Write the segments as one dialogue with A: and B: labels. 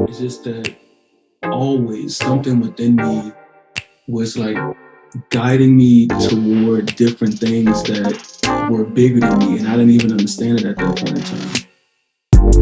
A: It's just that always something within me was like guiding me toward different things that were bigger than me, and I didn't even understand it at that point in time.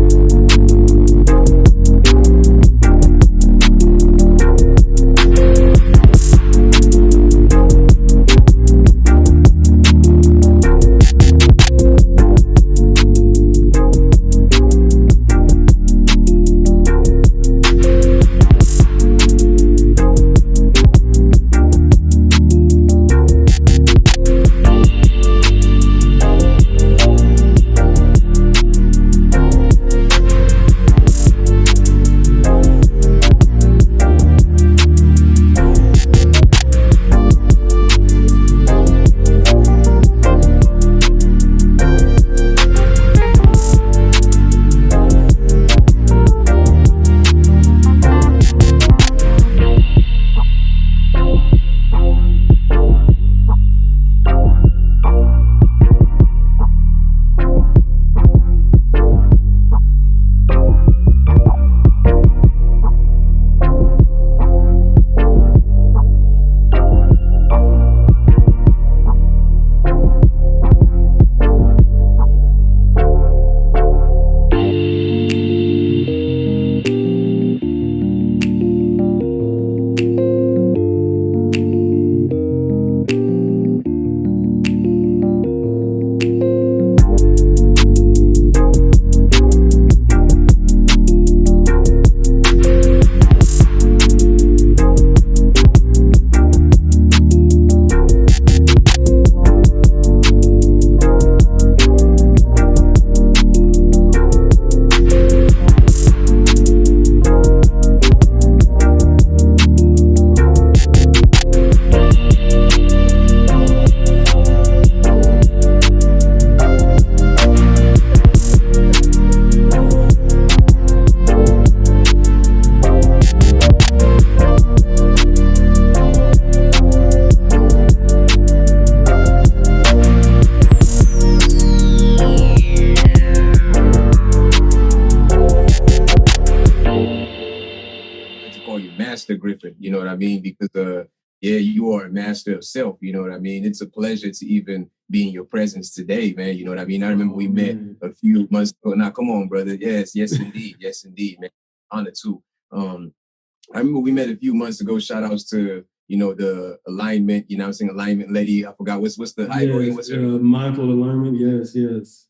B: To call you Master Griffin, you know what I mean? Because yeah, you are a master of self, you know what I mean? It's a pleasure to even be in your presence today, man. You know what I mean? I remember
A: Oh
B: we met
A: man.
B: a few months ago. Now, come on, brother. Yes, yes, indeed. Yes, indeed, man. Honor too. I remember we met a few months ago. Shout outs to, the alignment, I'm saying alignment lady. I forgot what's the how you go again?
A: Yes,
B: What's her name?
A: mindful alignment. Yes, yes.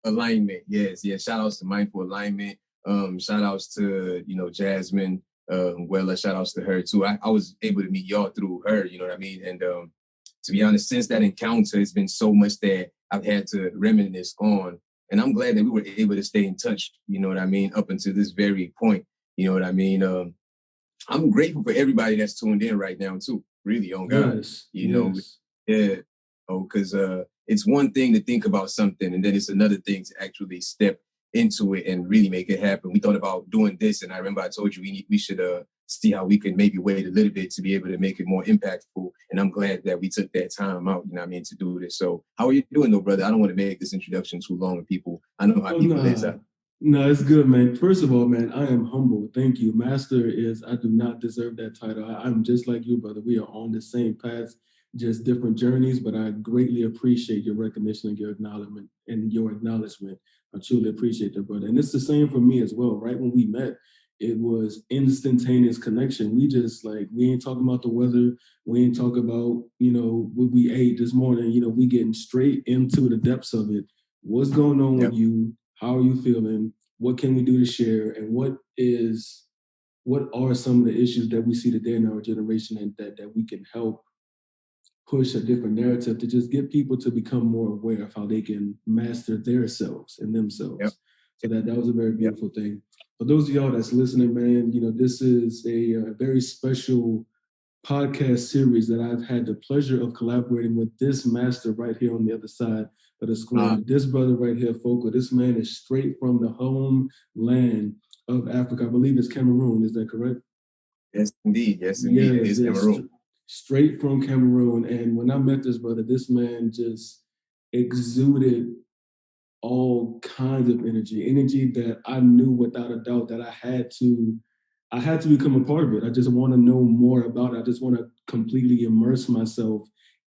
B: Alignment. Yes, yes. Shout outs to Mindful Alignment. Shout outs to, Jasmine. Well, shout outs to her too. I was able to meet y'all through her, you know what I mean? And to be honest, since that encounter, it's been so much that I've had to reminisce on. And I'm glad that we were able to stay in touch, you know what I mean, up until this very point. You know what I mean? I'm grateful for everybody that's tuned in right now too. Really, on God,
A: Yes,
B: you know,
A: yes.
B: yeah. Oh, because it's one thing to think about something, and then it's another thing to actually step into it and really make it happen. We thought about doing this, and I remember I told you we should see how we could maybe wait a little bit to be able to make it more impactful. And I'm glad that we took that time out, you know what I mean, to do this. So how are you doing though, brother? I don't want to make this introduction too long with people. I know how
A: Oh
B: people is.
A: no. No, it's good, man. First of all, man, I am humble. Thank you. Master is, I do not deserve that title. I'm just like you, brother. We are on the same path, just different journeys, but I greatly appreciate your recognition and your acknowledgement and your acknowledgement. I truly appreciate that, brother. And it's the same for me as well. Right when we met, it was instantaneous connection. We just like, we ain't talking about the weather. We ain't talking about, what we ate this morning. We getting straight into the depths of it. What's going on with
B: Yep.
A: you? How are you feeling? What can we do to share? And what are some of the issues that we see today in our generation, and that we can help push a different narrative to just get people to become more aware of how they can master their selves and
B: Yep.
A: themselves. So that was a very
B: Yep.
A: beautiful thing. For those of y'all that's listening, man, this is a very special podcast series that I've had the pleasure of collaborating with this master right here on the other side of the screen. This brother right here, Foco, this man is straight from the homeland of Africa. I believe it's Cameroon. Is that correct?
B: Yes, indeed. Yes, indeed. It
A: Yes,
B: is
A: yes.
B: Cameroon.
A: Straight from Cameroon. And when I met this brother, this man just exuded all kinds of energy that I knew without a doubt that I had to become a part of it. I just want to know more about it. I just want to completely immerse myself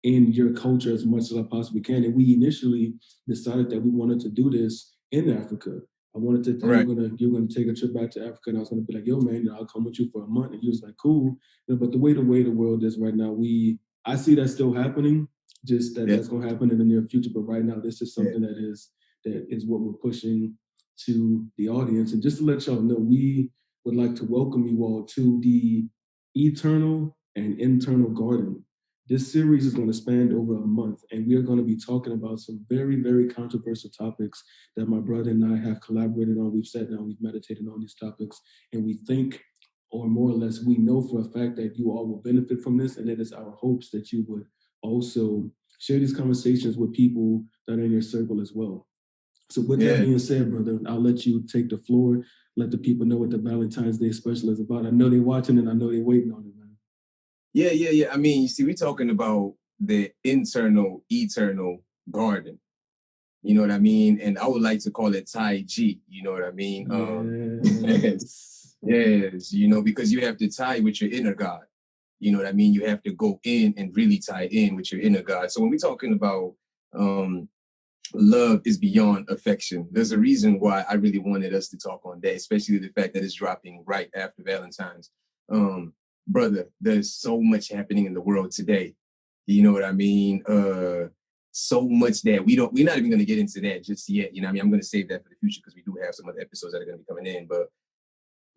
A: in your culture as much as I possibly can. And we initially decided that we wanted to do this in Africa. I wanted to tell
B: Right.
A: you're gonna take a trip back to Africa, and I was gonna be like, yo, man, I'll come with you for a month. And he was like, cool. But the way the world is right now, I see that still happening. Just that
B: Yeah.
A: that's gonna happen in the near future. But right now, this is
B: Yeah.
A: something that is what we're pushing to the audience. And just to let y'all know, we would like to welcome you all to the Eternal and Internal Garden. This series is going to span over a month, and we are going to be talking about some very, very controversial topics that my brother and I have collaborated on. We've sat down, we've meditated on these topics, and we think, or more or less, we know for a fact that you all will benefit from this, and it is our hopes that you would also share these conversations with people that are in your circle as well. So with that
B: Yeah.
A: being said, brother, I'll let you take the floor, let the people know what the Valentine's Day special is about. I know they're watching and I know they're waiting on it, man.
B: Yeah. I mean, you see, we're talking about the internal, eternal garden. You know what I mean? And I would like to call it Tai Chi. You know what I mean?
A: Yes.
B: Yes, because you have to tie with your inner God. You know what I mean? You have to go in and really tie in with your inner God. So when we're talking about um, love is beyond affection, there's a reason why I really wanted us to talk on that, especially the fact that it's dropping right after Valentine's. Um, Brother, there's so much happening in the world today. You know what I mean? So much that we're not even going to get into that just yet. You know what I mean? I'm going to save that for the future because we do have some other episodes that are going to be coming in. But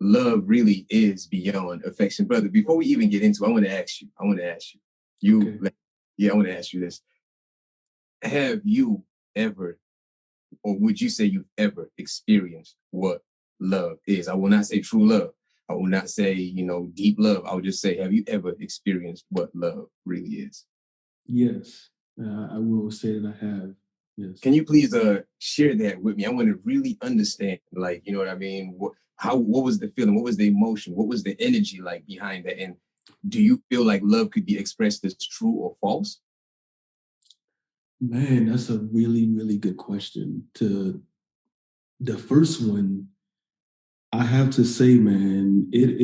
B: love really is beyond affection. Brother, before we even get into it, I want to ask you.
A: Okay.
B: I want to ask you this. Have you ever, or would you say you've ever experienced what love is? I will not say true love. I will not say, deep love. I would just say, have you ever experienced what love really is?
A: Yes. I will say that I have. Yes.
B: Can you please share that with me? I want to really understand, like, you know what I mean? What was the feeling? What was the emotion? What was the energy like behind that? And do you feel like love could be expressed as true or false?
A: Man, that's a really, really good question. To the first one, I have to say, man, it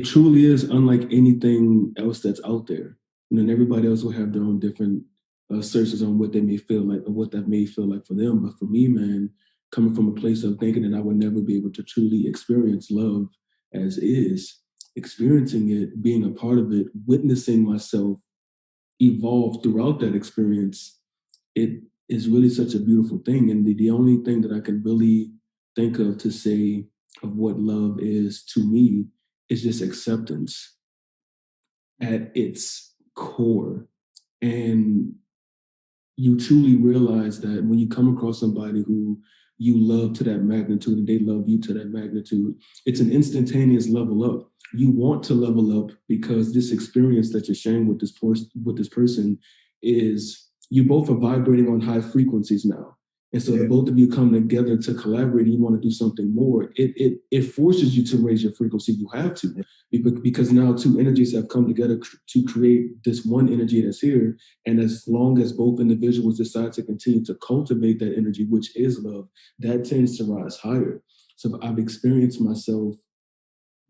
A: truly is unlike anything else that's out there. And everybody else will have their own different searches on what they may feel like or what that may feel like for them. But for me, man, coming from a place of thinking that I would never be able to truly experience love as is, experiencing it, being a part of it, witnessing myself evolve throughout that experience, it is really such a beautiful thing. And the only thing that I can really think of to say of what love is to me is just acceptance at its core. And you truly realize that when you come across somebody who you love to that magnitude and they love you to that magnitude, it's an instantaneous level up. You want to level up because this experience that you're sharing with with this person is you both are vibrating on high frequencies now. And so the
B: Yeah,
A: both of you come together to collaborate and you want to do something more. It forces you to raise your frequency. You have to
B: yeah,
A: because now two energies have come together to create this one energy that's here, and as long as both individuals decide to continue to cultivate that energy, which is love, that tends to rise higher. So I've experienced myself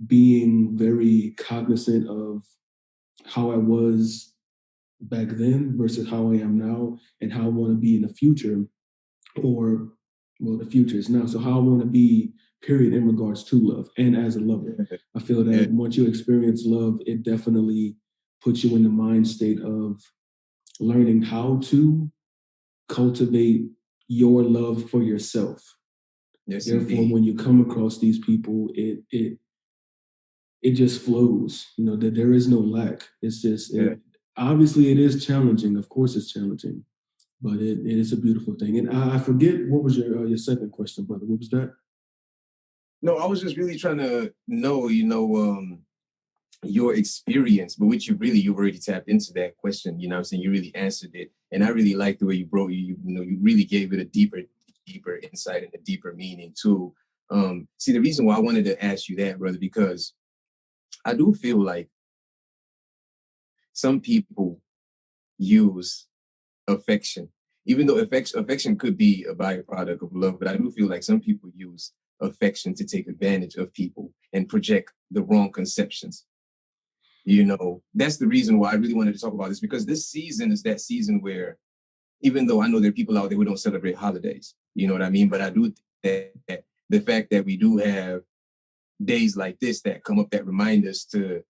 A: being very cognizant of how I was back then versus how I am now and how I want to be in the future, or well, the future is now. So how I want to be, period, in regards to love and as a lover. I feel
B: yeah,
A: that once you experience love, it definitely puts you in the mind state of learning how to cultivate your love for yourself.
B: yes,
A: Therefore,
B: indeed.
A: when you come across these people, it just flows. You know that there is no lack. It's just
B: Yeah.
A: obviously it is challenging. Of course, it's challenging, but it is a beautiful thing. And I forget what was your second question, brother. What was that?
B: No, I was just really trying to know, your experience, but which you've already tapped into that question, you know what I'm saying? You really answered it. And I really like the way you broke you really gave it a deeper insight and a deeper meaning too. See, the reason why I wanted to ask you that, brother, because I do feel like some people use affection. even though affection could be a byproduct of love, but I do feel like some people use affection to take advantage of people and project the wrong conceptions. You know, that's the reason why I really wanted to talk about this, because this season is that season where, even though I know there are people out there who don't celebrate holidays, you know what I mean? But I do think that the fact that we do have days like this that come up that remind us to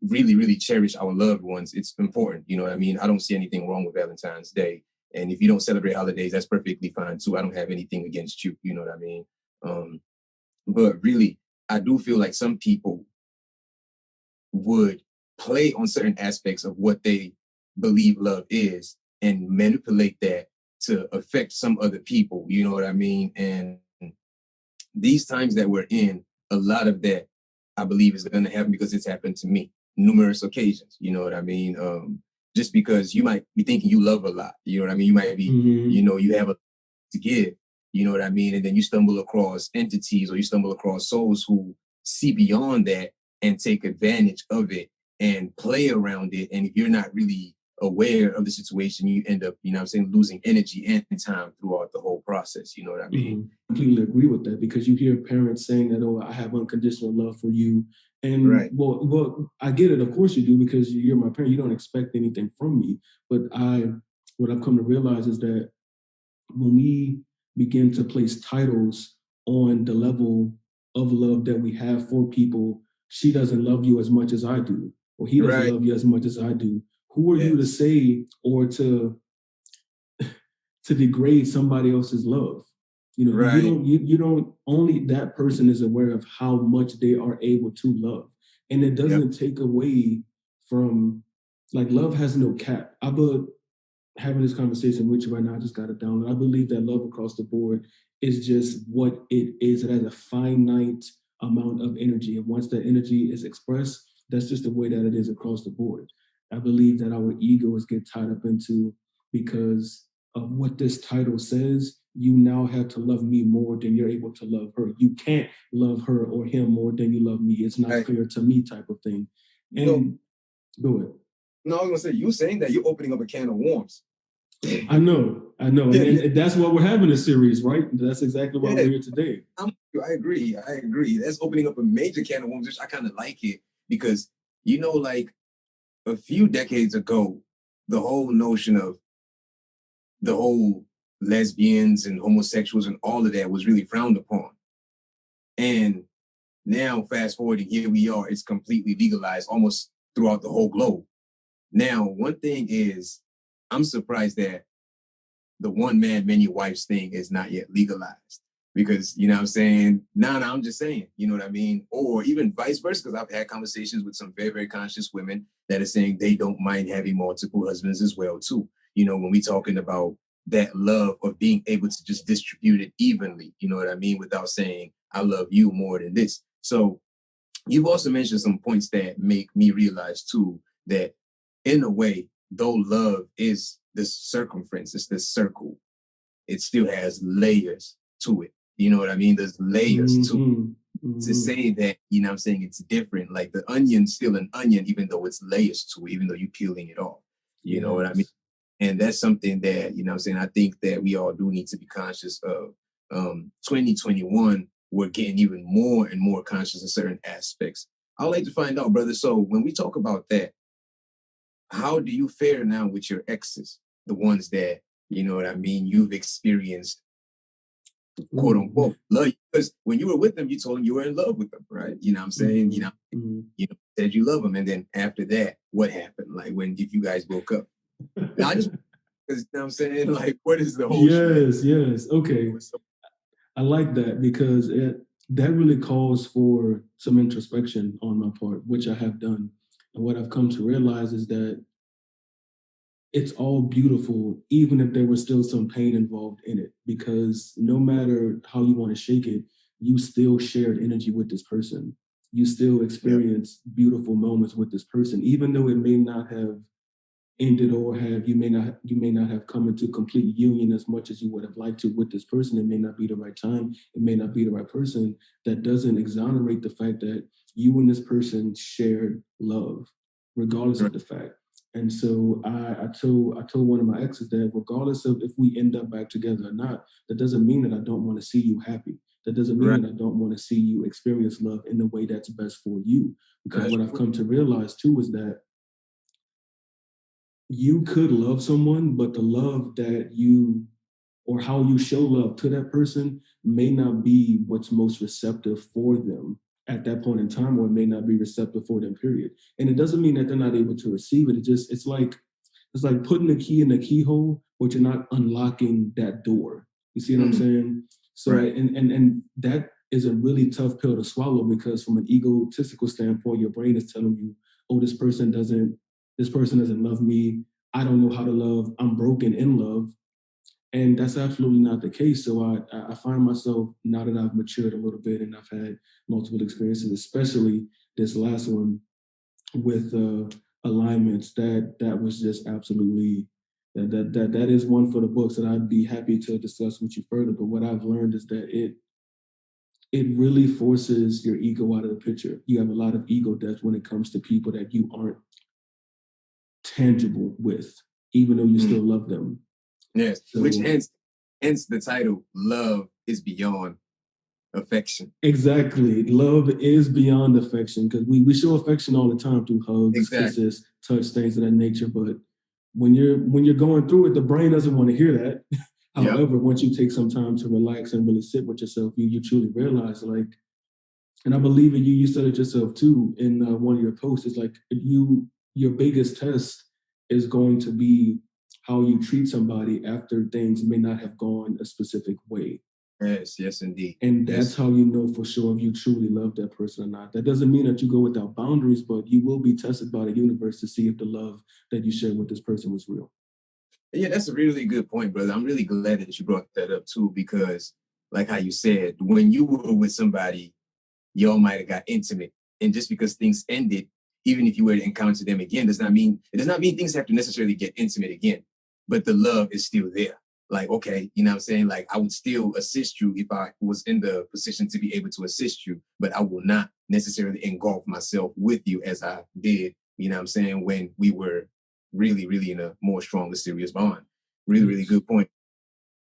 B: really, really cherish our loved ones, it's important. You know what I mean? I don't see anything wrong with Valentine's Day. And if you don't celebrate holidays, that's perfectly fine too. I don't have anything against you. You know what I mean? But really, I do feel like some people would play on certain aspects of what they believe love is and manipulate that to affect some other people. You know what I mean? And these times that we're in, a lot of that I believe is going to happen because it's happened to me numerous occasions. You know what I mean? Just because you might be thinking you love a lot, you know what I mean? You might be, you know, you have a to give, you know what I mean? And then you stumble across entities or you stumble across souls who see beyond that and take advantage of it and play around it. And if you're not really aware of the situation, you end up, you know what I'm saying, losing energy and time throughout the whole process. You know what I mean?
A: Completely agree with that, because you hear parents saying that, oh, I have unconditional love for you. And
B: Right.
A: well, I get it. Of course you do, because you're my parent. You don't expect anything from me. But what I've come to realize is that when we begin to place titles on the level of love that we have for people, she doesn't love you as much as I do, or he doesn't
B: Right.
A: love you as much as I do. Who are you to
B: Yes.
A: say or to degrade somebody else's love? You know,
B: Right.
A: you don't, only that person is aware of how much they are able to love. And it
B: Yep.
A: doesn't take away from, like, love has no cap. Having this conversation with you right now, I just got it down. I believe that love across the board is just what it is. It has a finite amount of energy. And once that energy is expressed, that's just the way that it is across the board. I believe that our egos get tied up into, because of what this title says, you now have to love me more than you're able to love her. You can't love her or him more than you love me. It's not
B: Right.
A: fair to me, type of thing. And go ahead.
B: No, I was gonna say, you saying that, you're opening up a can of worms.
A: I know. And that's why we're having a series, right? That's exactly why we're here today.
B: I agree. That's opening up a major can of worms, which I kind of like it, because, you know, like a few decades ago, the whole notion of the whole lesbians and homosexuals and all of that was really frowned upon. And now, fast forwarding, here we are, it's completely legalized almost throughout the whole globe. Now, one thing is, I'm surprised that the one man, many wives thing is not yet legalized, because, you know what I'm saying? No, I'm just saying, you know what I mean? Or even vice versa, because I've had conversations with some very, very conscious women that are saying they don't mind having multiple husbands as well, too. You know, when we talking about that love of being able to just distribute it evenly, you know what I mean? Without saying, I love you more than this. So you've also mentioned some points that make me realize too, that in a way, though love is the circumference, it's the circle, it still has layers to it. You know what I mean? There's layers to to say that, you know what I'm saying, it's different. Like the onion's still an onion, even though it's layers to it, even though you're peeling it off. You know what I mean? And that's something that, you know what I'm saying, I think that we all do need to be conscious of. 2021, we're getting even more and more conscious of certain aspects. I'd like to find out, brother. So when we talk about that, how do you fare now with your exes, the ones that, you know what I mean, you've experienced, quote unquote, love? Because when you were with them, you told them you were in love with them, right? You know what I'm saying? You know, said you love them, and then after that, what happened? Like, when if you guys broke up? I just, because, you know what I'm saying, like, what is the whole?
A: Yes. Okay. I like that, because that really calls for some introspection on my part, which I have done. And what I've come to realize is that it's all beautiful, even if there was still some pain involved in it, because no matter how you want to shake it, you still shared energy with this person. You still experience beautiful moments with this person, even though it may not have ended, or you may not have come into complete union as much as you would have liked to with this person. It may not be the right time, it may not be the right person. That doesn't exonerate the fact that you and this person shared love, regardless of the fact. And so I told one of my exes that regardless of if we end up back together or not, that doesn't mean that I don't want to see you happy. That doesn't mean
B: Right.
A: that I don't want to see you experience love in the way that's best for you. Because
B: That's
A: what I've
B: true.
A: come to realize too is that you could love someone, but the love that you or how you show love to that person may not be what's most receptive for them at that point in time, or it may not be receptive for them, period. And it doesn't mean that they're not able to receive it. It's like putting a key in the keyhole, but you're not unlocking that door. You see what I'm
B: Mm,
A: saying? So
B: right.
A: and that is a really tough pill to swallow because from an egotistical standpoint, your brain is telling you, oh, this person doesn't love me. I don't know how to love. I'm broken in love, and that's absolutely not the case. So I find myself, now that I've matured a little bit and I've had multiple experiences, especially this last one with alignments, that was just absolutely that is one for the books that I'd be happy to discuss with you further. But what I've learned is that it really forces your ego out of the picture. You have a lot of ego death when it comes to people that you aren't tangible with, even though you
B: Mm,
A: still love them.
B: yes. Which
A: So
B: hence the title, Love is Beyond Affection.
A: exactly. Love is beyond affection because we show affection all the time through hugs,
B: Exactly.
A: kisses, touch, things of that nature. But when you're going through it, the brain doesn't want to hear that.
B: Yep.
A: However, once you take some time to relax and really sit with yourself, you truly realize, like, and I believe in you. You said it yourself too in one of your posts. It's like your biggest test is going to be how you treat somebody after things may not have gone a specific way.
B: Yes, yes, indeed.
A: And
B: Yes.
A: that's how you know for sure if you truly love that person or not. That doesn't mean that you go without boundaries, but you will be tested by the universe to see if the love that you share with this person was real.
B: Yeah, that's a really good point, brother. I'm really glad that you brought that up too, because like how you said, when you were with somebody, y'all might have got intimate. And just because things ended, even if you were to encounter them again, does not mean things have to necessarily get intimate again. But the love is still there. Like, okay, you know what I'm saying? Like I would still assist you if I was in the position to be able to assist you, but I will not necessarily engulf myself with you as I did, you know what I'm saying, when we were really, really in a more stronger, serious bond. Really, really
A: Yes.
B: good point.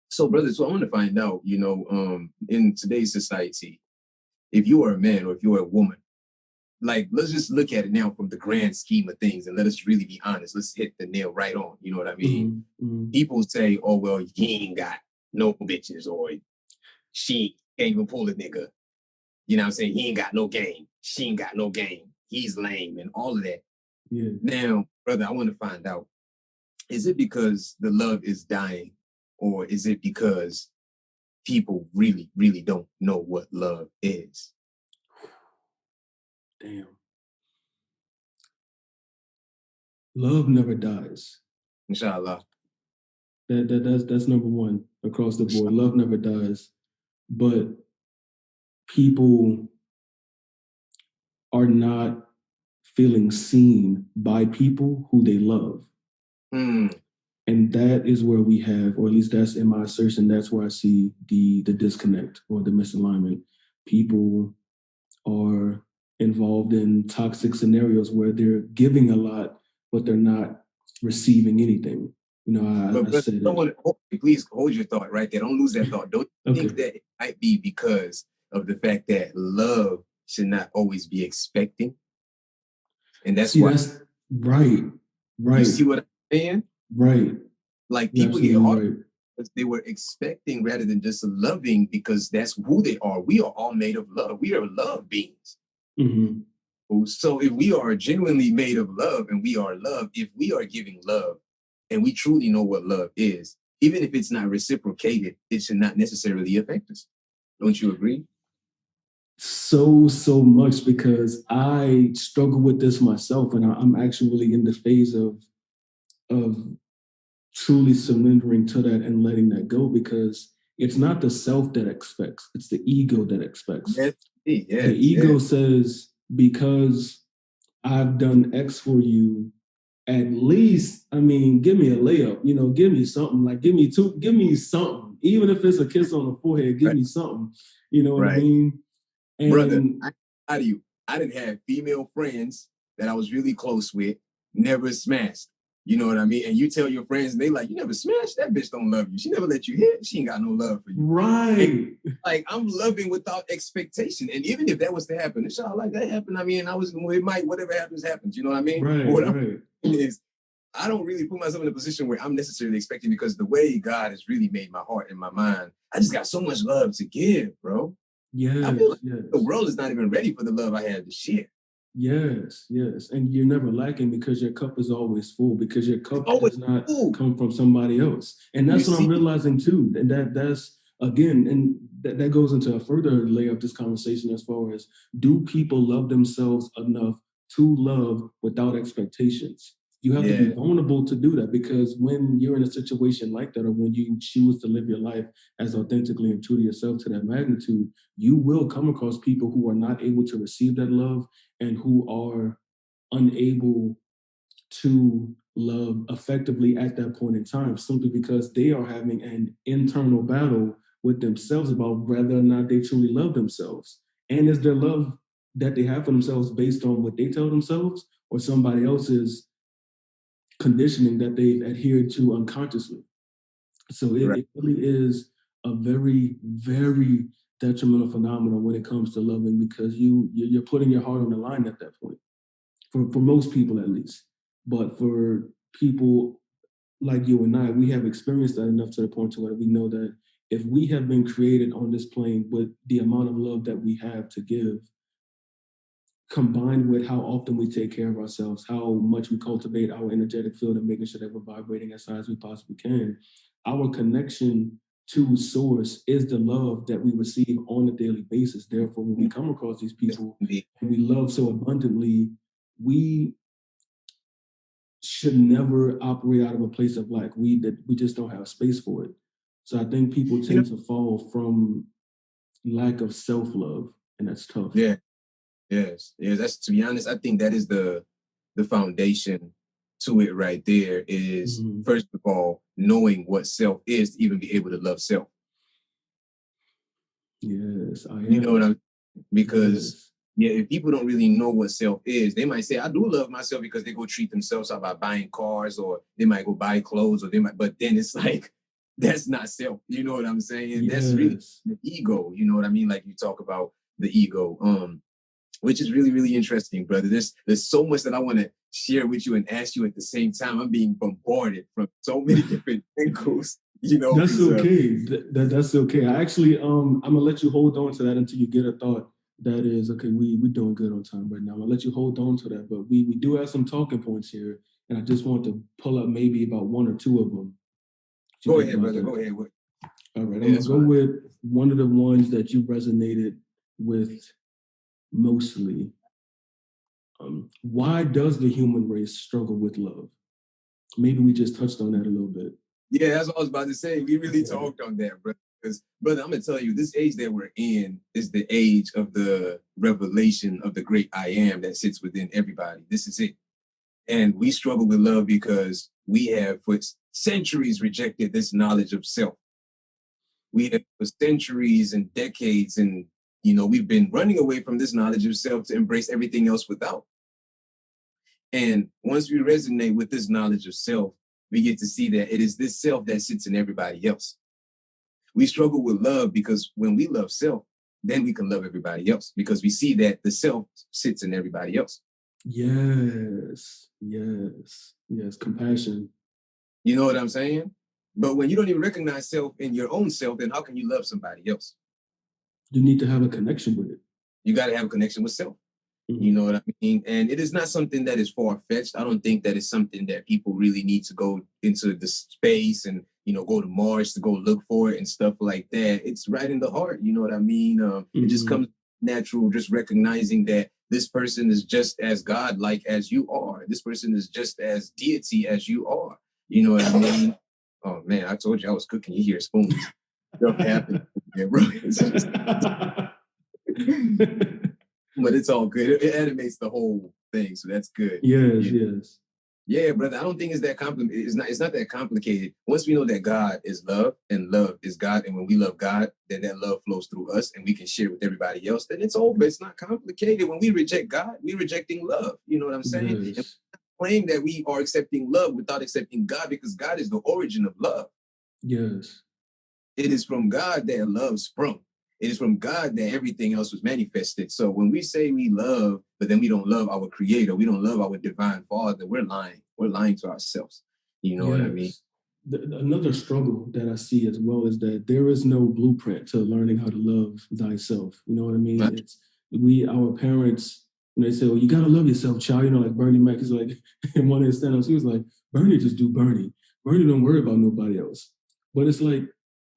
B: So, brother, so I want to find out, in today's society, if you are a man or if you're a woman, like let's just look at it now from the grand scheme of things and let us really be honest. Let's hit the nail right on. You know what I mean?
A: Mhm, mhm.
B: People say, oh, well, he ain't got no bitches, or she can't even pull a nigga. You know what I'm saying? He ain't got no game. She ain't got no game. He's lame and all of that.
A: Yeah.
B: Now, brother, I want to find out, is it because the love is dying, or is it because people really, really don't know what love is?
A: Damn. Love never dies.
B: Inshallah.
A: That's number one across the board. Love never dies. But people are not feeling seen by people who they love.
B: Hmm.
A: And that is where we have, or at least that's in my assertion, that's where I see the disconnect or the misalignment. People are involved in toxic scenarios where they're giving a lot, but they're not receiving anything. I
B: But brother,
A: said
B: I don't
A: it.
B: want to, please hold your thought right there. Don't lose that thought. Don't you think
A: Okay.
B: that it might be because of the fact that love should not always be expecting? And that's
A: See,
B: why,
A: that's right,
B: you
A: right,
B: see what I'm saying?
A: right.
B: Like
A: You're
B: people get
A: absolutely
B: hard
A: right.
B: because they were expecting rather than just loving, because that's who they are. We are all made of love. We are love beings.
A: Hmm.
B: So if we are genuinely made of love and we are love, if we are giving love and we truly know what love is, even if it's not reciprocated, it should not necessarily affect us. Don't you agree?
A: So much because I struggle with this myself, and I'm actually in the phase of truly surrendering to that and letting that go because it's not the self that expects, it's the ego that expects.
B: Yes,
A: The
B: yes,
A: ego
B: yes.
A: says, because I've done X for you, at least, I mean, give me a layup, give me something, like give me something, even if it's a kiss on the forehead, give
B: Right,
A: me something, you know what I
B: right.
A: mean?
B: Brother,
A: And
B: how do you? I didn't have female friends that I was really close with, never smashed. You know what I mean? And you tell your friends, and they like, you never smashed that bitch. Don't love you. She never let you hit. She ain't got no love for you.
A: Right.
B: And, like, I'm loving without expectation. And even if that was to happen, inshallah, like that happened. I mean, it might, whatever happens, happens. You know what I mean?
A: Right.
B: But what
A: Right.
B: I'm saying is, I don't really put myself in a position where I'm necessarily expecting, because the way God has really made my heart and my mind, I just got so much love to give, bro.
A: Yes.
B: I feel like
A: Yes.
B: the world is not even ready for the love I have to share.
A: Yes, yes. And you're never lacking because your cup is always full, because your cup
B: Always
A: does not
B: full.
A: come from somebody else. And that's
B: You
A: what I'm
B: see?
A: realizing too. And that's again, and that goes into a further layer of this conversation as far as, do people love themselves enough to love without expectations? You have to be
B: Yeah.
A: vulnerable to do that, because when you're in a situation like that, or when you choose to live your life as authentically and true to yourself to that magnitude, you will come across people who are not able to receive that love, and who are unable to love effectively at that point in time, simply because they are having an internal battle with themselves about whether or not they truly love themselves. And is their love that they have for themselves based on what they tell themselves, or somebody else's conditioning that they've adhered to unconsciously? So
B: Right.
A: it really is a very, very detrimental phenomenon when it comes to loving, because you're putting your heart on the line at that point, for most people at least. But for people like you and I, we have experienced that enough to the point to where we know that if we have been created on this plane with the amount of love that we have to give, combined with how often we take care of ourselves, how much we cultivate our energetic field and making sure that we're vibrating as high as we possibly can, our connection to source is the love that we receive on a daily basis. Therefore, when we come across these people and we love so abundantly, we should never operate out of a place of like we just don't have space for it. So I think people
B: You know,
A: tend to fall from lack of self-love, and that's tough.
B: yeah. Yes, yes. That's, to be honest, I think that is the foundation to it right there. Is
A: Mhm.
B: first of all knowing what self is to even be able to love self.
A: Yes, I
B: You know what
A: am.
B: I'm? Because
A: Yes.
B: yeah, if people don't really know what self is, they might say, "I do love myself," because they go treat themselves out by buying cars, or they might go buy clothes, or they might. But then it's like, that's not self. You know what I'm saying? That's really
A: Yes.
B: the ego. You know what I mean? Like, you talk about the ego. Which is really, really interesting, brother. There's so much that I want to share with you and ask you at the same time. I'm being bombarded from so many different angles, you know,
A: That's
B: because
A: okay. That's okay. I actually I'm gonna let you hold on to that until you get a thought that is okay. We're doing good on time right now. I'm gonna let you hold on to that, but we do have some talking points here, and I just want to pull up maybe about one or two of them. What you
B: go
A: think
B: ahead,
A: about
B: brother.
A: that?
B: Go ahead.
A: All right,
B: Yeah,
A: I'm gonna
B: that's
A: go
B: fine.
A: with one of the ones that you resonated with mostly. Why does the human race struggle with love? Maybe we just touched on that a little bit.
B: Yeah, that's what I was about to say. We really
A: Yeah.
B: talked on that, brother. Because, brother, I'm gonna tell you, this age that we're in is the age of the revelation of the great I am that sits within everybody. This is it. And we struggle with love because we have for centuries rejected this knowledge of self. We have for centuries and decades, and we've been running away from this knowledge of self to embrace everything else without. And once we resonate with this knowledge of self, we get to see that it is this self that sits in everybody else. We struggle with love because when we love self, then we can love everybody else, because we see that the self sits in everybody else.
A: Yes, yes, yes. Compassion.
B: You know what I'm saying? But when you don't even recognize self in your own self, then how can you love somebody else?
A: You need to have a connection with it.
B: You got to have a connection with self. You
A: Mhm.
B: know what I mean? And it is not something that is far fetched. I don't think that is something that people really need to go into the space and, go to Mars to go look for it and stuff like that. It's right in the heart. You know what I mean? It just
A: Mhm.
B: comes natural, just recognizing that this person is just as God-like as you are. This person is just as deity as you are. You know what I mean? Oh man, I told you I was cooking. You hear spoons. Stuff happened. Yeah, bro. It's just, but it's all good. It animates the whole thing, so that's good.
A: Yes,
B: Yeah,
A: yes.
B: yeah, brother. I don't think it's that complicated. It's not that complicated. Once we know that God is love and love is God, and when we love God, then that love flows through us, and we can share with everybody else. Then it's over. It's not complicated. When we reject God, we're rejecting love. You know what I'm saying? And
A: Yes.
B: claim that we are accepting love without accepting God, because God is the origin of love.
A: Yes.
B: It is from God that love sprung. It is from God that everything else was manifested. So when we say we love, but then we don't love our creator, we don't love our divine father, we're lying. We're lying to ourselves. You know what I mean?
A: Yes. Another struggle that I see as well is that there is no blueprint to learning how to love thyself. You know what I mean?
B: Right.
A: It's our parents, they say, well, you gotta love yourself, child. You know, like Bernie Mac is like, in one of his stand-ups, he was like, Bernie, just do Bernie. Bernie don't worry about nobody else. But it's like,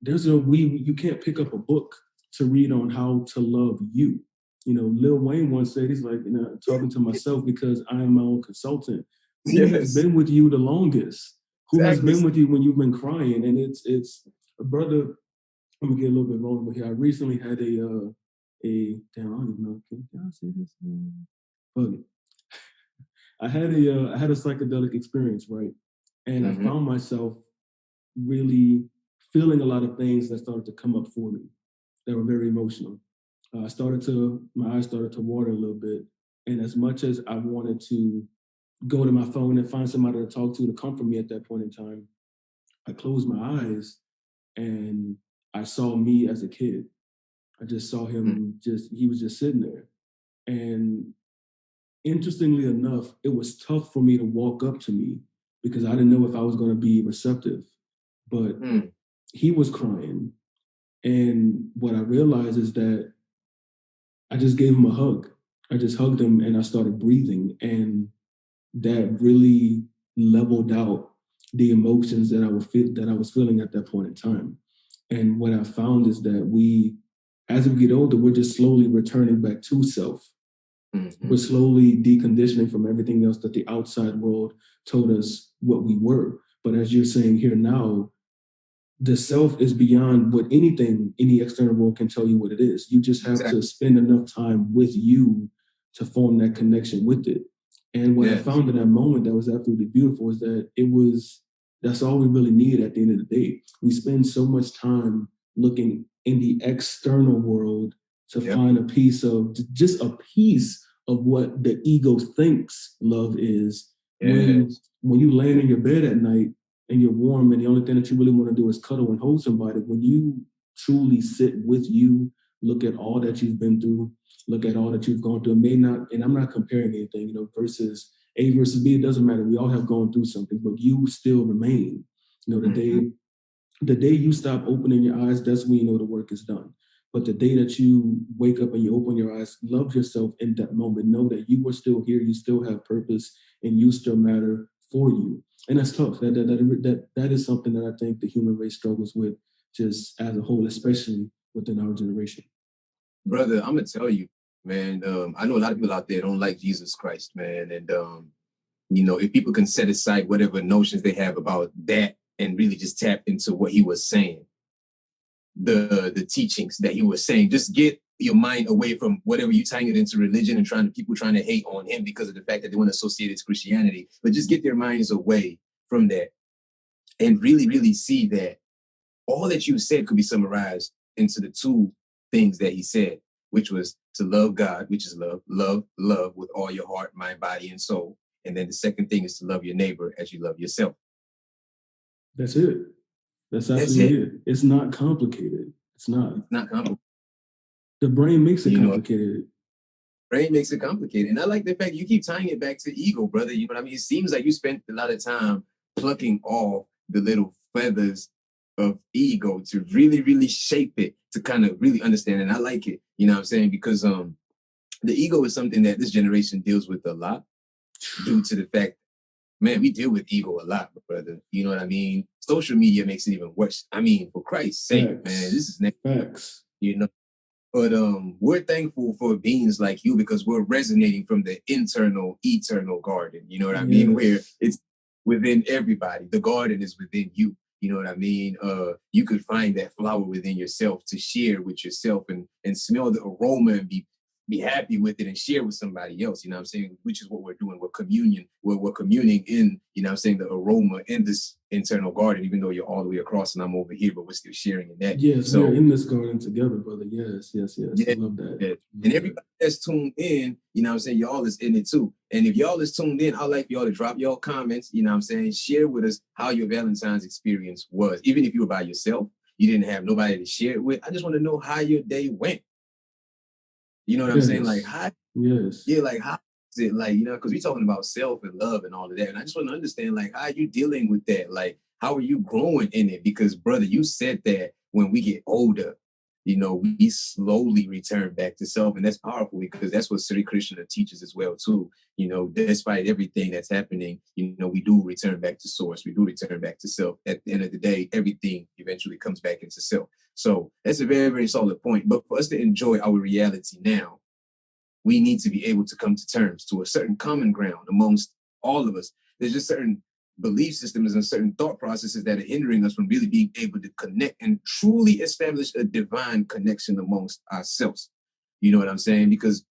A: you can't pick up a book to read on how to love you. You know, Lil Wayne once said, he's like, talking to myself because I am my own consultant. Who has
B: Yes.
A: been with you the longest? Who has
B: Exactly.
A: been with you when you've been crying? And it's a brother. I'm gonna get a little bit vulnerable here. I recently had damn, I don't even know. Can I say this? Fuck it. I had a psychedelic experience, right? And I
B: Mhm.
A: found myself really feeling a lot of things that started to come up for me that were very emotional. My eyes started to water a little bit. And as much as I wanted to go to my phone and find somebody to talk to comfort me at that point in time, I closed my eyes and I saw me as a kid. I just saw him he was just sitting there. And interestingly enough, it was tough for me to walk up to me because I didn't know if I was going to be receptive. But
B: Mm.
A: he was crying. And what I realized is that I just gave him a hug. I just hugged him and I started breathing. And that really leveled out the emotions that I was feeling at that point in time. And what I found is that as we get older, we're just slowly returning back to self.
B: Mm-hmm.
A: We're slowly deconditioning from everything else that the outside world told us what we were. But as you're saying here now, the self is beyond what any external world can tell you what it is. You just have to
B: Exactly.
A: spend enough time with you to form that connection with it. And what I
B: Yes.
A: found in that moment that was absolutely beautiful is that that's all we really need at the end of the day. We spend so much time looking in the external world to
B: Yep.
A: find just a piece of what the ego thinks love is.
B: Yes.
A: When you land in your bed at night and you're warm and the only thing that you really want to do is cuddle and hold somebody, when you truly sit with you, look at all that you've been through, look at all that you've gone through, and I'm not comparing anything, versus A versus B, it doesn't matter. We all have gone through something, but you still remain. The day you stop opening your eyes, that's when you know the work is done. But the day that you wake up and you open your eyes, love yourself in that moment. Know that you are still here, you still have purpose, and you still matter for you. And that's tough. That is something that I think the human race struggles with, just as a whole, especially within our generation.
B: Brother, I'm gonna tell you, man. I know a lot of people out there don't like Jesus Christ, man, and if people can set aside whatever notions they have about that and really just tap into what he was saying, the teachings that he was saying, just get your mind away from whatever you tying it into religion and people trying to hate on him because of the fact that they want to associate it to Christianity, but just get their minds away from that and really, really see that all that you said could be summarized into the two things that he said, which was to love God, which is love with all your heart, mind, body, and soul. And then the second thing is to love your neighbor as you love yourself.
A: That's it. That's
B: That's
A: absolutely
B: it.
A: it. It's not complicated. It's not.
B: It's not complicated.
A: The brain makes it complicated.
B: Brain makes it complicated. And I like the fact you keep tying it back to ego, brother. You know what I mean? It seems like you spent a lot of time plucking off the little feathers of ego to really, really shape it, to kind of really understand. And I like it, you know what I'm saying? Because the ego is something that this generation deals with a lot due to the fact, man, we deal with ego a lot, brother. You know what I mean? Social media makes it even worse. I mean, for Christ's sake,
A: Facts.
B: man, this is next.
A: Facts.
B: But we're thankful for beings like you because we're resonating from the internal, eternal garden. You know what I mean? Where it's within everybody. The garden is within you. You know what I mean? You could find that flower within yourself to share with yourself and smell the aroma and be be happy with it and share with somebody else, you know what I'm saying? Which is what we're doing. We're communing in, you know what I'm saying, the aroma in this internal garden, even though you're all the way across and I'm over here, but we're still sharing in that.
A: Yes, we are
B: So
A: in this garden together, brother. Yes, yes, yes. I
B: yeah,
A: love that.
B: yeah.
A: Love
B: And
A: that.
B: everybody that's tuned in, you know what I'm saying, y'all is in it too. And if y'all is tuned in, I'd like y'all to drop y'all comments, you know what I'm saying, share with us how your Valentine's experience was. Even if you were by yourself, you didn't have nobody to share it with. I just want to know how your day went. You know what I'm saying? Like
A: Yes,
B: how,
A: yes,
B: yeah, like how is it like, you know, because we're talking about self and love and all of that. And I just want to understand, like, how are you dealing with that? Like, how are you growing in it? Because, brother, you said that when we get older, you know, we slowly return back to self. And that's powerful because that's what Sri Krishna teaches as well, too. You know, despite everything that's happening, you know, we do return back to source. We do return back to self. At the end of the day, everything eventually comes back into self. So that's a very, very solid point. But for us to enjoy our reality now, we need to be able to come to terms to a certain common ground amongst all of us. There's just certain belief systems and certain thought processes that are hindering us from really being able to connect and truly establish a divine connection amongst ourselves. You know what I'm saying? Because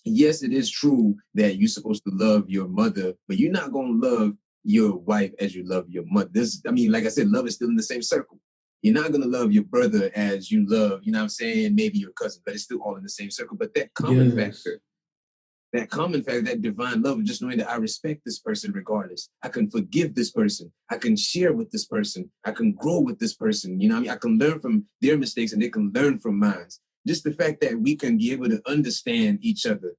B: yes, it is true that you're supposed to love your mother, but you're not going to love your wife as you love your mother. This, I mean, like I said, love is still in the same circle. You're not going to love your brother as you love, you know what I'm saying, maybe your cousin, but it's still all in the same circle. But
A: yes,
B: that common factor, that divine love, just knowing that I respect this person regardless. I can forgive this person. I can share with this person. I can grow with this person. You know what I mean? I can learn from their mistakes and they can learn from mine. Just the fact that we can be able to understand each other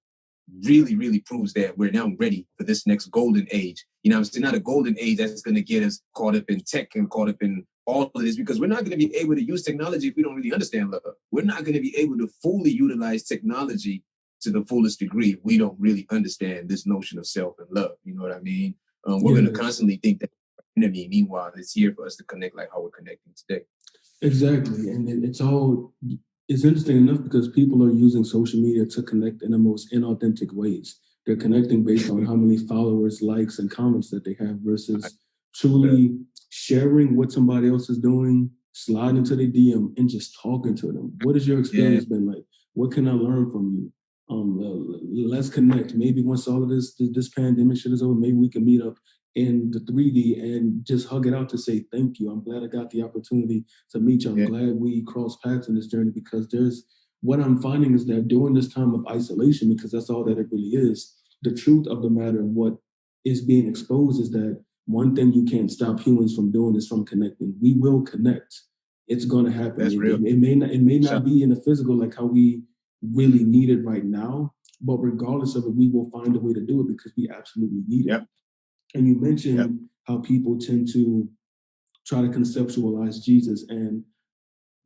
B: really, really proves that we're now ready for this next golden age. You know, it's not a golden age that's going to get us caught up in tech and caught up in all of this because we're not going to be able to use technology if we don't really understand love. We're not going to be able to fully utilize technology to the fullest degree if we don't really understand this notion of self and love. You know what I mean? We're going to
A: yes.
B: constantly think that enemy. Meanwhile, it's here for us to connect like how we're connecting today.
A: Exactly. And it's all, it's interesting enough because people are using social media to connect in the most inauthentic ways. They're connecting based on how many followers, likes, and comments that they have versus truly sharing what somebody else is doing, sliding into their DM and just talking to them. What has your
B: Yeah,
A: experience been like? What can I learn from you? Let's connect. Maybe once all of this pandemic shit is over, maybe we can meet up in the 3D and just hug it out to say thank you. I'm glad I got the opportunity to meet you. I'm
B: yeah,
A: glad we crossed paths in this journey because there's what I'm finding is that during this time of isolation, because that's all that it really is, the truth of the matter and what is being exposed is that one thing you can't stop humans from doing is from connecting. We will connect. It's going to happen.
B: that's real.
A: It may
B: Shout
A: not be in the physical like how we really need it right now, but regardless of it, we will find a way to do it because we absolutely need it.
B: Yep,
A: And you
B: yep.
A: mentioned how people tend to try to conceptualize Jesus. And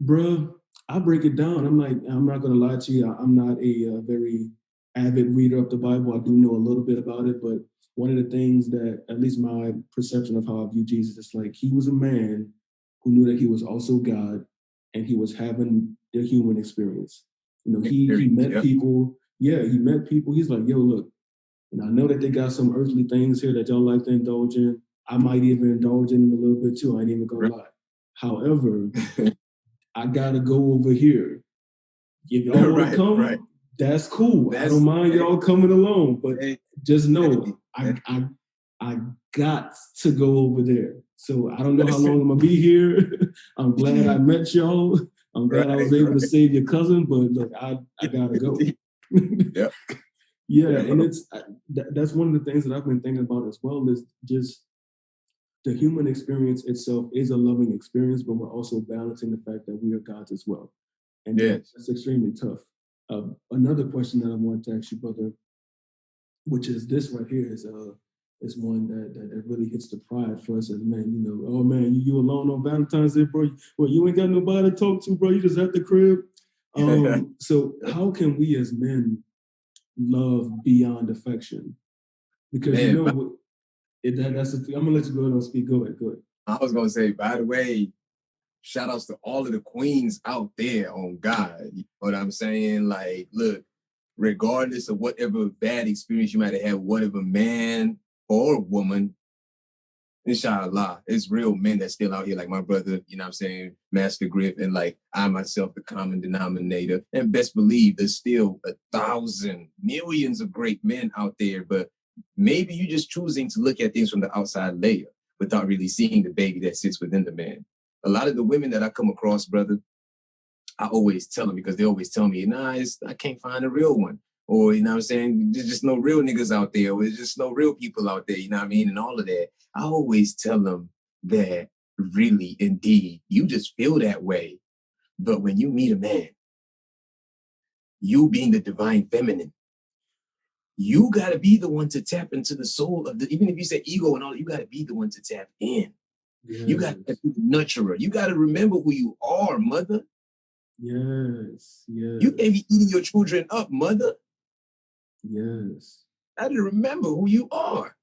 A: bruh, I break it down. I'm like, I'm not gonna lie to you. I'm not a very avid reader of the Bible. I do know a little bit about it, but one of the things that, at least my perception of how I view Jesus, is like he was a man who knew that he was also God, and he was having the human experience. You know, he
B: Experience.
A: met
B: Yep.
A: people. Yeah, he met people. He's like, yo, look, and I know that they got some earthly things here that y'all like to indulge in. I might even indulge in a little bit too. I ain't even gonna
B: Right.
A: lie. However, I gotta go over here. If y'all want to
B: Right. Right.
A: come, that's cool. I don't
B: That's
A: mind
B: hey,
A: y'all coming along, but
B: hey,
A: just know
B: hey,
A: I got to go over there. So I don't know how long
B: listen.
A: I'm gonna be here. I'm glad I met y'all. I'm glad I was
B: Right.
A: able to
B: Right.
A: save your cousin, but look, I gotta go.
B: Yep.
A: Yeah,
B: Yeah,
A: and
B: bro.
A: it's that's one of the things that I've been thinking about as well is just the human experience itself is a loving experience, but we're also balancing the fact that we are gods as well, and
B: Yes.
A: that's extremely tough. Another question that I wanted to ask you, brother, which is this right here, is one that really hits the pride for us as men. You know, oh man, you alone on Valentine's Day, bro. Well, you ain't got nobody to talk to, bro. You just at the crib. So how can we as men love beyond affection? Because you
B: Man,
A: know that's the thing. I'm gonna let you go ahead and speak. Go ahead, go ahead.
B: I was gonna say, by the way, shout outs to all of the queens out there on God. You know what I'm saying? Like, look, regardless of whatever bad experience you might have had, whatever man or woman, Inshallah, it's real men that's still out here, like my brother, you know what I'm saying, Master Griff, and like I myself, the common denominator. And best believe there's still 1,000 millions of great men out there, but maybe you're just choosing to look at things from the outside layer without really seeing the baby that sits within the man. A lot of the women that I come across, brother, I always tell them, because they always tell me, nah, I can't find a real one. Or, you know what I'm saying? There's just no real niggas out there. Or there's just no real people out there, you know what I mean? And all of that. I always tell them that really, indeed, you just feel that way. But when you meet a man, you being the divine feminine, you got to be the one to tap into the soul of even if you say ego and all, you got to be the one to tap in. Yes. You got to be the nurturer. You got to remember who you are, mother.
A: Yes, yes.
B: You can't be eating your children up, mother.
A: Yes.
B: I got to remember who you are.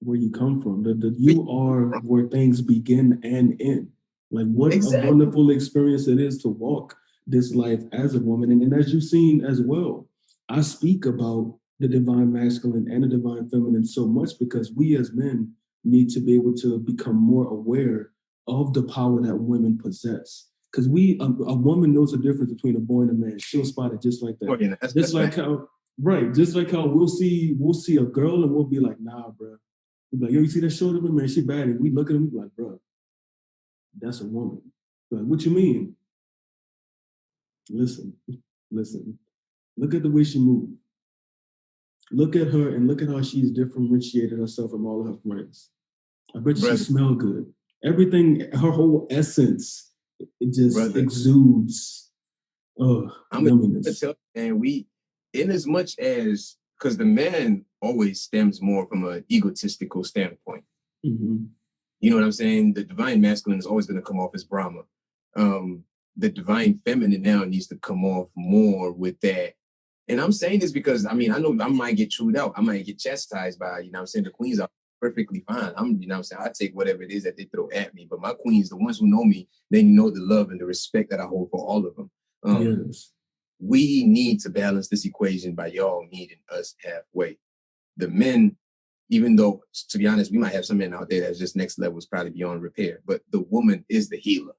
A: Where you come from. You are where things begin and end. Like what a wonderful experience it is to walk this life as a woman. And as you've seen as well, I speak about the divine masculine and the divine feminine so much because we as men need to be able to become more aware of the power that women possess. Because a woman knows the difference between a boy and a man. She'll spot it just like that.
B: Oh, yeah,
A: just like how we'll see a girl and we'll be like, nah, bro. We'll be like, yo, you see that shoulder, man? She bad. And we look at him, we be like, bro, that's a woman. Like, what you mean? Listen. Look at the way she moved. Look at her and look at how she's differentiated herself from all of her friends. I bet she smell good. Everything, her whole essence, it just exudes. Oh,
B: I'm going to tell you, and we, in as much as, because the man always stems more from an egotistical standpoint.
A: Mm-hmm.
B: You know what I'm saying? The divine masculine is always going to come off as Brahma. The divine feminine now needs to come off more with that. And I'm saying this because, I mean, I know I might get chewed out. I might get chastised by, you know what I'm saying, the queens are perfectly fine. You know what I'm saying, I take whatever it is that they throw at me. But my queens, the ones who know me, they know the love and the respect that I hold for all of them.
A: Yes.
B: We need to balance this equation by y'all meeting us halfway. The men, even though, to be honest, we might have some men out there that's just next level is probably beyond repair, but the woman is the healer.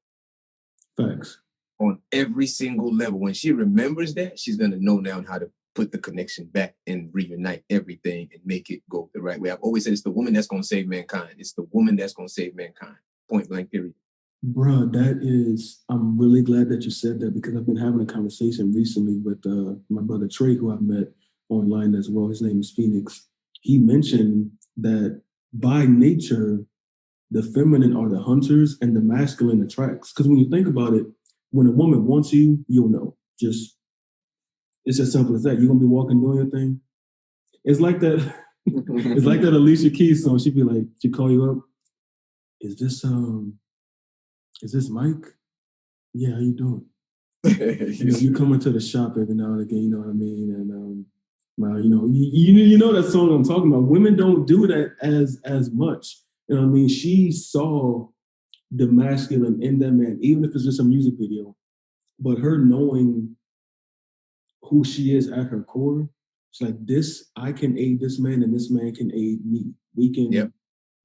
A: Thanks.
B: On every single level. When she remembers that, she's going to know now how to put the connection back and reunite everything and make it go the right way. I've always said it's the woman that's going to save mankind. It's the woman that's going to save mankind. Point blank, period.
A: Bruh, I'm really glad that you said that because I've been having a conversation recently with my brother Trey, who I've met online as well. His name is Phoenix. He mentioned that by nature, the feminine are the hunters and the masculine attracts. Because when you think about it, when a woman wants you, you'll know. It's as simple as that. You're gonna be walking doing your thing. It's like that. It's like that Alicia Keys song. She'd be like, she'd call you up. Is this Mike? Yeah, how you doing? You come into the shop every now and again, you know what I mean? And you know that song I'm talking about. Women don't do that as much. You know what I mean? She saw the masculine in that man, even if it's just a music video. But her knowing who she is at her core, it's like I can aid this man and this man can aid me. We can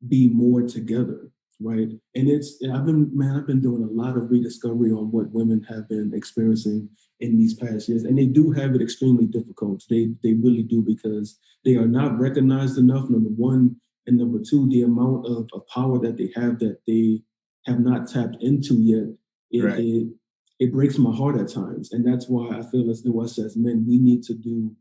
A: be more together. Right. And I've been doing a lot of rediscovery on what women have been experiencing in these past years. And they do have it extremely difficult. They really do because they are not recognized enough, number one. And number two, the amount of power that they have not tapped into yet. It breaks my heart at times. And that's why I feel as though us as men, we need to do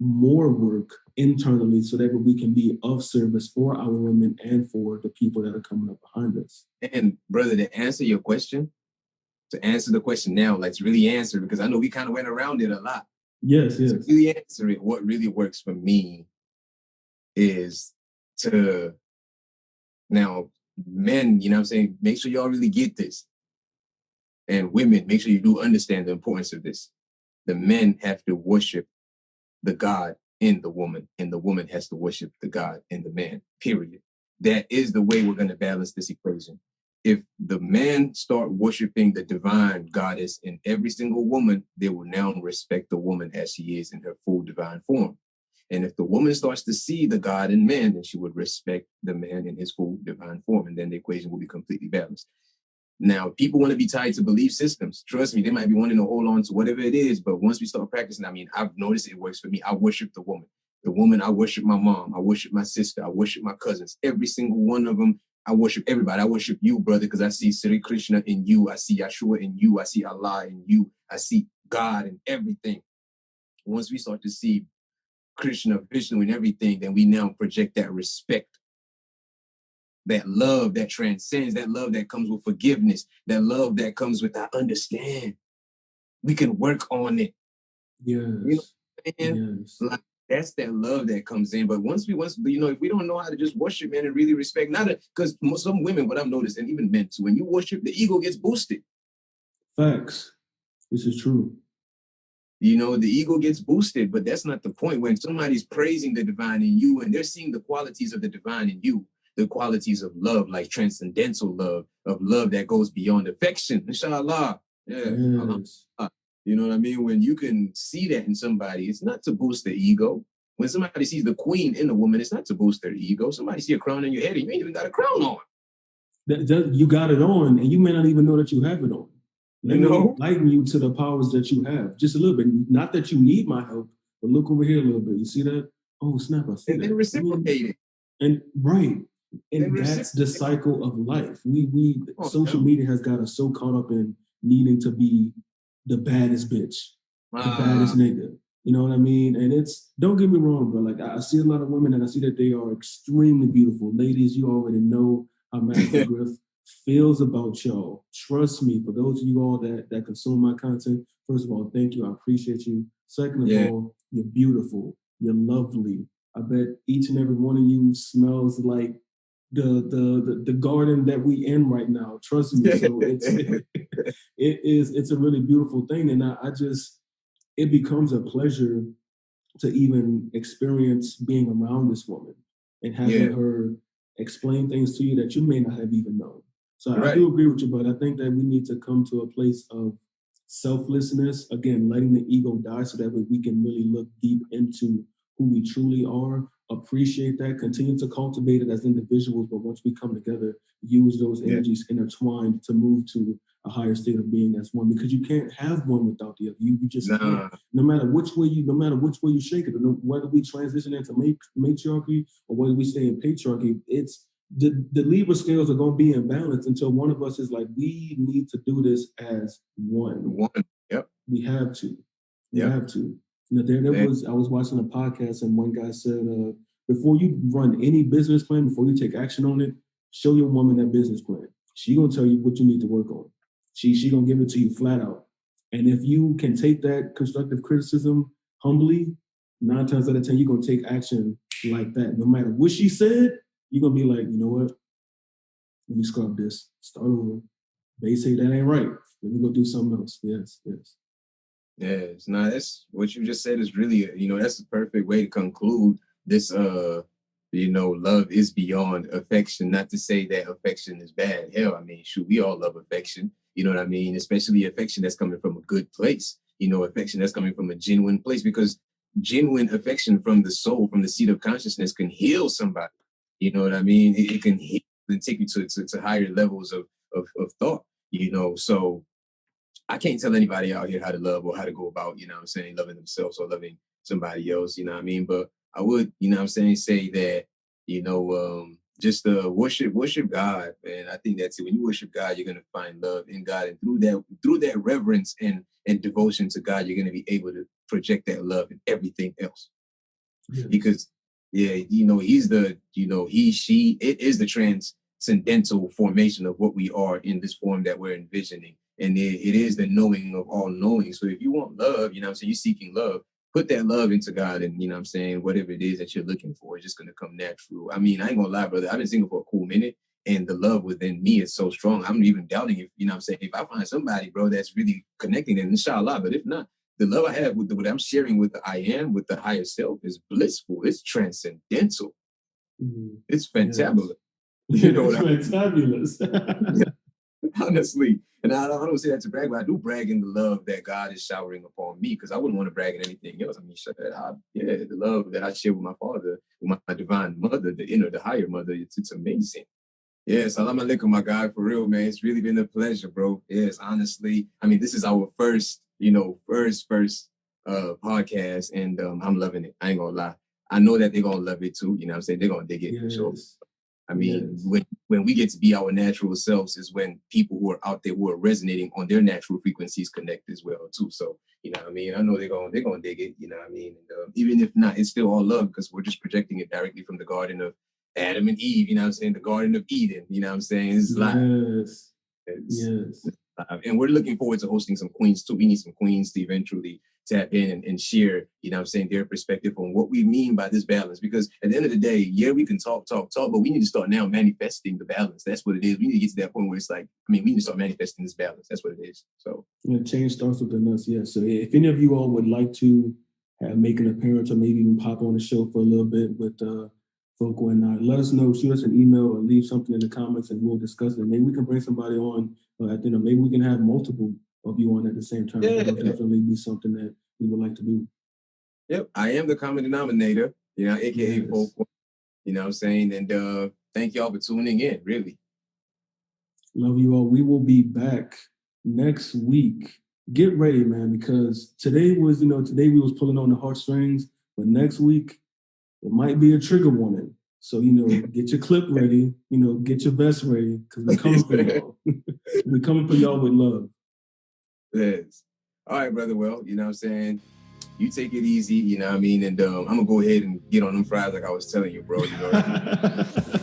A: more work internally so that we can be of service for our women and for the people that are coming up behind us.
B: And brother, to answer the question now, like to really answer, because I know we kind of went around it a lot.
A: Yes.
B: To really answer it, what really works for me is to, now men, you know what I'm saying, make sure y'all really get this. And women, make sure you do understand the importance of this. The men have to worship the God in the woman, and the woman has to worship the God in the man, period. That is the way we're going to balance this equation. If the man start worshiping the divine goddess in every single woman, they will now respect the woman as she is in her full divine form. And if the woman starts to see the God in man, then she would respect the man in his full divine form. And then the equation will be completely balanced. Now, people want to be tied to belief systems. Trust me, they might be wanting to hold on to whatever it is. But once we start practicing, I mean, I've noticed it works for me. I worship the woman. The woman, I worship my mom. I worship my sister. I worship my cousins. Every single one of them. I worship everybody. I worship you, brother, because I see Sri Krishna in you. I see Yeshua in you. I see Allah in you. I see God in everything. Once we start to see Krishna, Vishnu in everything, then we now project that respect, that love that transcends, that love that comes with forgiveness, that love that comes with I understand. We can work on it.
A: Yes.
B: You know what I'm saying?
A: Yes.
B: Like, that's that love that comes in. But once, if we don't know how to just worship, man, and really respect, not because some women, what I've noticed, and even men too, when you worship, the ego gets boosted.
A: Facts. This is true.
B: You know, the ego gets boosted, but that's not the point. When somebody's praising the divine in you and they're seeing the qualities of the divine in you, the qualities of love, like transcendental love, of love that goes beyond affection, inshallah. Yeah.
A: Yes.
B: You know what I mean? When you can see that in somebody, it's not to boost the ego. When somebody sees the queen in a woman, it's not to boost their ego. Somebody see a crown on your head and you ain't even got a crown on.
A: You got it on, and you may not even know that you have it on. Let me enlighten you to the powers that you have, just a little bit. Not that you need my help, but look over here a little bit. You see that? Oh, snap, I see
B: and
A: that.
B: And reciprocate it.
A: And right. And that's the cycle of life. Social media has got us so caught up in needing to be the baddest bitch, the baddest nigga. You know what I mean? And don't get me wrong, but like I see a lot of women and I see that they are extremely beautiful. Ladies, you already know how Master Griff feels about y'all. Trust me, for those of you all that consume my content, first of all, thank you. I appreciate you. Second of all, you're beautiful. You're lovely. I bet each and every one of you smells like the garden that we in right now. Trust me. So it's a really beautiful thing. And it becomes a pleasure to even experience being around this woman and having her explain things to you that you may not have even known. So I do agree with you, but I think that we need to come to a place of selflessness, again, letting the ego die so that way we can really look deep into who we truly are, appreciate that, continue to cultivate it as individuals, but once we come together, use those energies intertwined to move to a higher state of being as one, because you can't have one without the other. You just can't. No matter which way you shake it, whether we transition into matriarchy or whether we stay in patriarchy, it's the Libra scales are going to be in balance until one of us is like, we need to do this as one.
B: Yep.
A: We have to. We have to. I was watching a podcast and one guy said, before you run any business plan, before you take action on it, show your woman that business plan. She gonna tell you what you need to work on. She gonna give it to you flat out. And if you can take that constructive criticism humbly, 9 times out of 10, you're gonna take action like that. No matter what she said, you're gonna be like, you know what? Let me scrub this. Start over. They say that ain't right. Let me go do something else. Yes.
B: Yes, no, that's what you just said is really, that's the perfect way to conclude this, love is beyond affection. Not to say that affection is bad. Hell, I mean, shoot, we all love affection. You know what I mean? Especially affection that's coming from a good place, affection that's coming from a genuine place, because genuine affection from the soul, from the seat of consciousness can heal somebody. You know what I mean? It can heal and take you to higher levels of thought, so I can't tell anybody out here how to love or how to go about, loving themselves or loving somebody else, you know what I mean? But I would, say that, just worship God, man. I think that's it. When you worship God, you're gonna find love in God, and through that reverence and devotion to God, you're gonna be able to project that love in everything else. Yes. Because he's the, he, she, it is the transcendental formation of what we are in this form that we're envisioning. And it is the knowing of all knowing. So if you want love, you're seeking love, put that love into God, and whatever it is that you're looking for is just going to come natural. I mean, I ain't gonna lie, brother. I've been single for a cool minute, and the love within me is so strong. I'm even doubting if, if I find somebody, bro, that's really connecting, then inshallah. But if not, the love I have with what I'm sharing with the I am, with the higher self, is blissful. It's transcendental. Mm-hmm. It's fantabulous.
A: Yes. You know what I mean? Fantabulous.
B: Honestly, And I don't say that to brag, but I do brag in the love that God is showering upon me, because I wouldn't want to brag in anything else. I mean, the love that I share with my father, with my divine mother, the higher mother, it's amazing. Yes, Salam alaikum, my guy, for real, man. It's really been a pleasure, bro. Yes, honestly. I mean, this is our first, first podcast, and I'm loving it. I ain't gonna lie. I know that they're gonna love it too. You know what I'm saying? They're gonna dig it.
A: Yes.
B: So I mean,
A: Yes.
B: when we get to be our natural selves is when people who are out there who are resonating on their natural frequencies connect as well too. So, you know what I mean? I know they're gonna dig it, you know what I mean? And even if not, it's still all love, because we're just projecting it directly from the Garden of Adam and Eve, you know what I'm saying? The Garden of Eden, you know what I'm saying? It's live.
A: Yes.
B: And we're looking forward to hosting some queens too. We need some queens to eventually tap in and share, you know what I'm saying, their perspective on what we mean by this balance. Because at the end of the day, yeah, we can talk, but we need to start now manifesting the balance. That's what it is. We need to get to that point where it's like, I mean, we need to start manifesting this balance. That's what it is. So
A: Change starts within us. Yeah. So if any of you all would like to make an appearance or maybe even pop on the show for a little bit with Foco and I, let us know. Shoot us an email or leave something in the comments, and we'll discuss it. Maybe we can bring somebody on. Maybe we can have multiple of you on at the same time.
B: Yeah.
A: That'll definitely be something that we would like to do.
B: Yep, I am the common denominator, aka
A: Yes.
B: Foco. You know what I'm saying? And thank y'all for tuning in, really.
A: Love you all. We will be back next week. Get ready, man, because today we was pulling on the heartstrings, but next week it might be a trigger warning. So, get your clip ready, get your vest ready, because we're coming for y'all. We're coming for y'all with love.
B: Yes. All right, brother. Well, you know what I'm saying? You take it easy, you know what I mean? And I'm going to go ahead and get on them fries like I was telling you, bro. You know